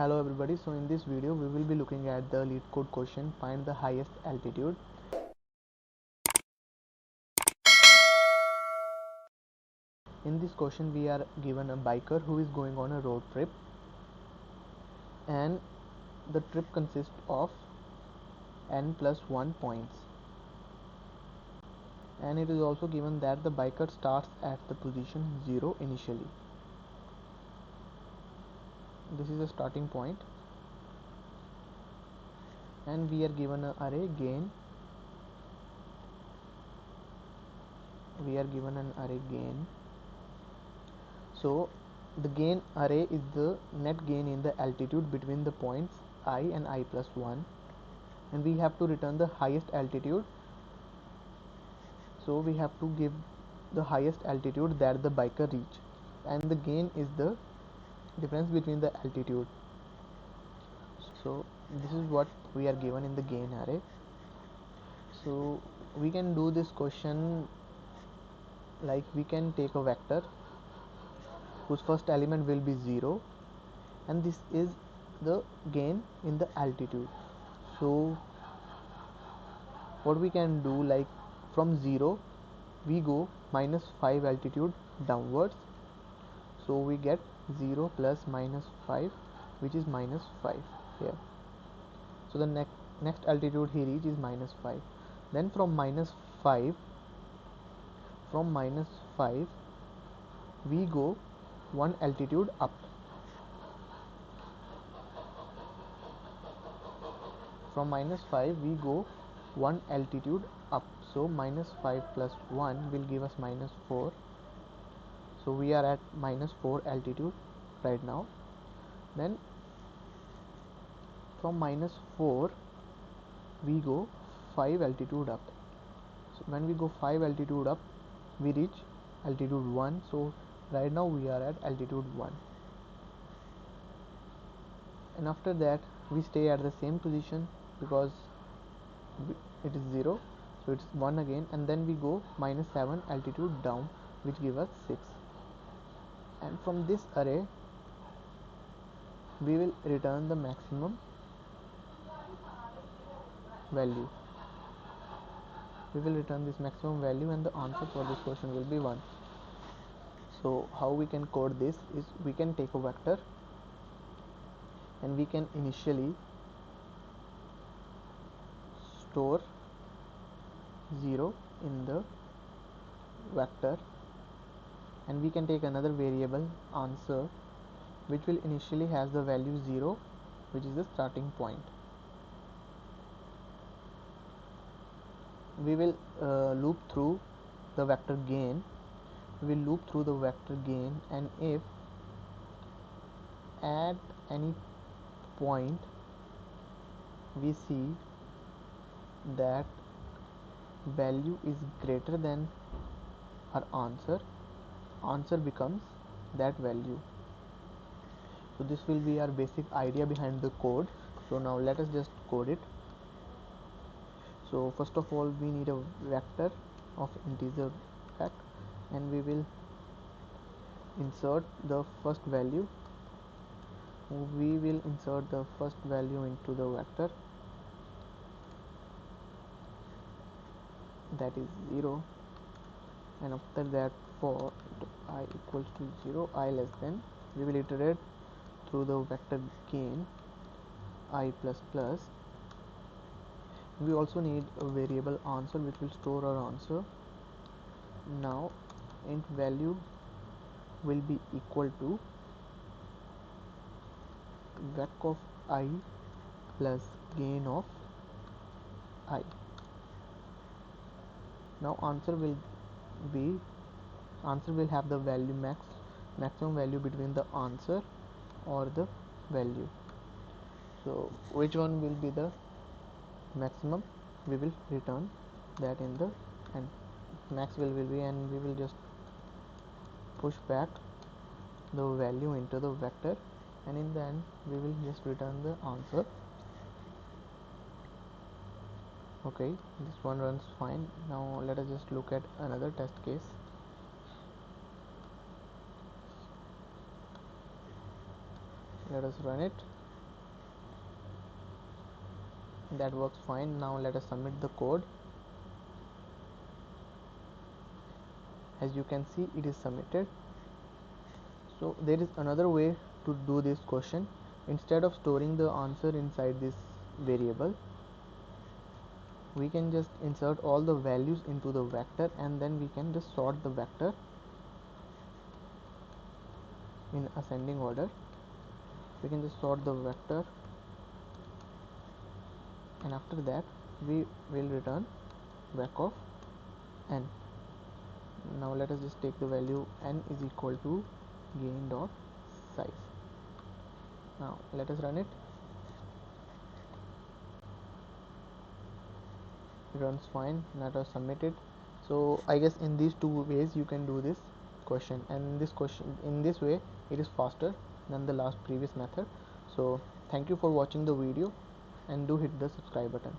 Hello everybody, so in this video we will be looking at the lead code question, find the highest altitude. In this question we are given a biker who is going on a road trip, and the trip consists of n plus 1 points, and it is also given that the biker starts at the position 0 initially. This is a starting point, and we are given an array gain. So the gain array is the net gain in the altitude between the points I and I plus 1, and we have to return the highest altitude. So we have to give the highest altitude that the biker reach, and the gain is the difference between the altitude. So this is what we are given in the gain array. So we can do this question like we can take a vector whose first element will be 0, and this is the gain in the altitude. So what we can do, like from 0 we go minus 5 altitude downwards, so we get 0 plus minus 5, which is minus 5 here. So the next altitude he reach is minus 5. Then from minus 5 we go one altitude up. From minus 5 we go one altitude up, so minus 5 plus 1 will give us minus 4. So we are at minus 4 altitude right now. Then from minus 4 we go 5 altitude up. So when we go 5 altitude up we reach altitude 1. So right now we are at altitude 1, and after that we stay at the same position because it is 0, so it's 1 again, and then we go minus 7 altitude down, which give us 6. And from this array we will return the maximum value. And the answer for this question will be 1. So how we can code this is, we can take a vector and we can initially store 0 in the vector, and we can take another variable answer which will initially has the value 0, which is the starting point. We will loop through the vector gain. And if at any point we see that value is greater than our answer becomes that value. So this will be our basic idea behind the code. So now let us just code it. So first of all we need a vector of integer fact, and we will insert the first value. We will insert the first value into the vector, that is 0, and after that for I equals to 0, I less than, we will iterate through the vector gain I plus plus. We also need a variable answer which will store our answer. Now int value will be equal to vec of I plus gain of I. Now answer will have the value maximum value between the answer or the value. So which one will be the maximum, we will return that in the end. Max will be, and we will just push back the value into the vector, and in the end we will just return the answer. Okay, this one runs fine. Now let us just look at another test case. Let us run it. That works fine. Now let us submit the code. As you can see, it is submitted. So there is another way to do this question. Instead of storing the answer inside this variable, we can just insert all the values into the vector, and then we can just sort the vector in ascending order. We can just sort the vector, and after that we will return vac of n. Now let us just take the value n is equal to gain dot size. Now let us run it. It runs fine. Let us submit it. So I guess in these two ways you can do this question, and this question in this way it is faster than the last previous method. So thank you for watching the video, and do hit the subscribe button.